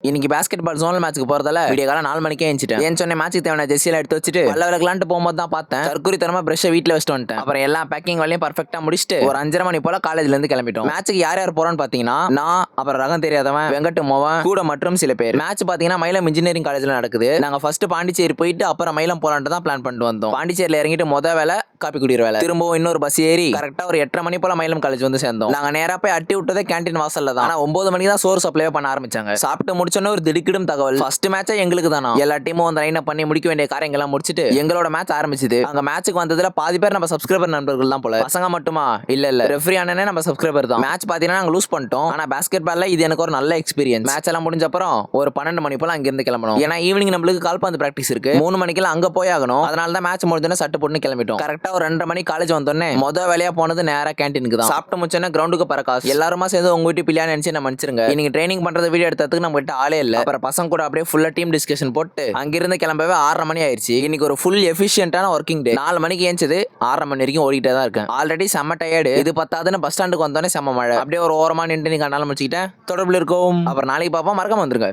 இன்னைக்கு பாஸ்கெட் பால் ஜோனல் மேட்ச்க்கு போறதால விடிய காலம் 4 மணிக்கே ஏஞ்சிட்டேன். ஏன் சொன்ன மேட்ச்க்கு தேவையான ஜெர்சியில எடுத்து வச்சுட்டு பல்ல விளக்கலான்ட்டு போகும்போது தான் பார்த்தேன் தற்கொலை தரமா பிரஷ் வீட்டுல வச்சுட்டு வந்துட்டேன். அப்புறம் எல்லா பேக்கிங் வேலையும் பர்ஃபெக்ட்டா முடிச்சுட்டு ஒரு 5:30 மணி போல காலேஜ்ல இருந்து கிளம்பிட்டோம். மேட்ச்க்கு யார் யார் போறோம்னு பாத்தீங்கன்னா நான், அப்புறம் ரகம் தெரியாதவன், வெங்கட் மோவன் கூட மற்றும் சில பேர். மேட்ச் பாத்தீங்கன்னா மயிலம் இன்ஜினியரிங் காலேஜ்ல நடக்குது. நாங்க ஃபர்ஸ்ட் பாண்டிச்சேரி போயிட்டு அப்புறம் மயிலம் போலான்ட்டு தான் பிளான் பண்ணிட்டு வந்தோம். பாண்டிச்சேரியில இறங்கிட்டு முத வேலை காப்பி குடிக்கிற வேலை, திரும்பவும் இன்னொரு பஸ் ஏறி கரெக்டா ஒரு 8:30 மணி போல மயிலம் காலேஜ் வந்து சேர்ந்தோம். நாங்க நேரா போய் அட்டி விட்டதே கேண்டீன் வாசல்ல தான். ஆனா 9 மணிக்கு தான் சோறு சப்ளை பண்ண ஆரம்பிச்சாங்க. சாப்பிட்டு முடிச்சோன்னு ஒரு திடுக்கிடும் தகவல், ஃபர்ஸ்ட் மேட்சே எங்களுக்கு தானா. எல்லா டீமும் வந்து லைன் பண்ணி முடிக்க வேண்டிய காரியங்கள்லாம் முடிச்சிட்டு எங்களோட மேட்ச் ஆரம்பிச்சது. அங்க மேட்ச்க்கு வந்ததுல பாதி பேர் நம்ம சப்ஸ்கிரைபர் நண்பர்கள் தான் போல. பசங்க மட்டுமா? இல்ல ரெஃப்ரி அண்ணனே நம்ம சப்ஸ்கிரைபர் தான். மேட்ச் பாத்தீங்கன்னா நாங்க லூஸ் பண்ணிட்டோம். ஆனா பாஸ்கெட் பால்ல இது எனக்கு ஒரு நல்ல எக்ஸ்பீரியன்ஸ். மேட்ச் எல்லாம் முடிஞ்ச அப்புறம் ஒரு 12 மணி போல அங்க இருந்து கிளம்பணும். ஏன்னா ஈவினிங் நம்மளுக்கு கால்பந்து பிராக்டிஸ் இருக்கு. 3 மணிக்கெல்லாம் அங்க போய் ஆகணும். அதனால தான் மேட்ச் முடிஞ்சோன்னு சட்டு போட்டு கிளம்பிட்டோம். கரெக்டா ஒரு 2:30 மணி காலேஜ் வந்தோடனே முத வேலையா போனது நேரா கேண்டீனுக்கு தான். சாப்பிட்டு முடிச்சோன்னே கிரவுண்டுக்கு பரகாஸ் எல்லாருமா சேர்ந்து உங்க வீட்டு பிள்ளையா நினைச்சு நம்ம மன்னிச்சிருங்க. இன்னைக்கு ட்ரைனிங் பண்றது வீடியோ எடுத்ததுக்கு நம்ம கிட்ட ஆளே இல்ல. அப்புறம் பசங்க கூட அப்படியே ஃபுல்லா டீம் டிஸ்கஷன் போட்டு அங்கிருந்து கிளம்பவே 6:30 மணி ஆயிடுச்சு. இன்னைக்கு ஒரு ஃபுல் எஃபிஷியன்டான ஒர்க்கிங் டே. 4 மணிக்கு ஏஞ்சது 6:30 மணி வரைக்கும் ஓடிட்டே தான் இருக்கேன். ஆல்ரெடி செம்ம டயர்டு. இது பத்தாதுன்னு பஸ் ஸ்டாண்டுக்கு வந்தோடனே செம்ம மழை. அப்படியே ஒரு ஓரமா நின்று நீங்க கண்ணால முடிச்சுக்கிட்டேன். தொடர்புல இருக்கும். அப்புறம் நாளைக்கு பாப்போம். மறக்காம வந்துருங்க.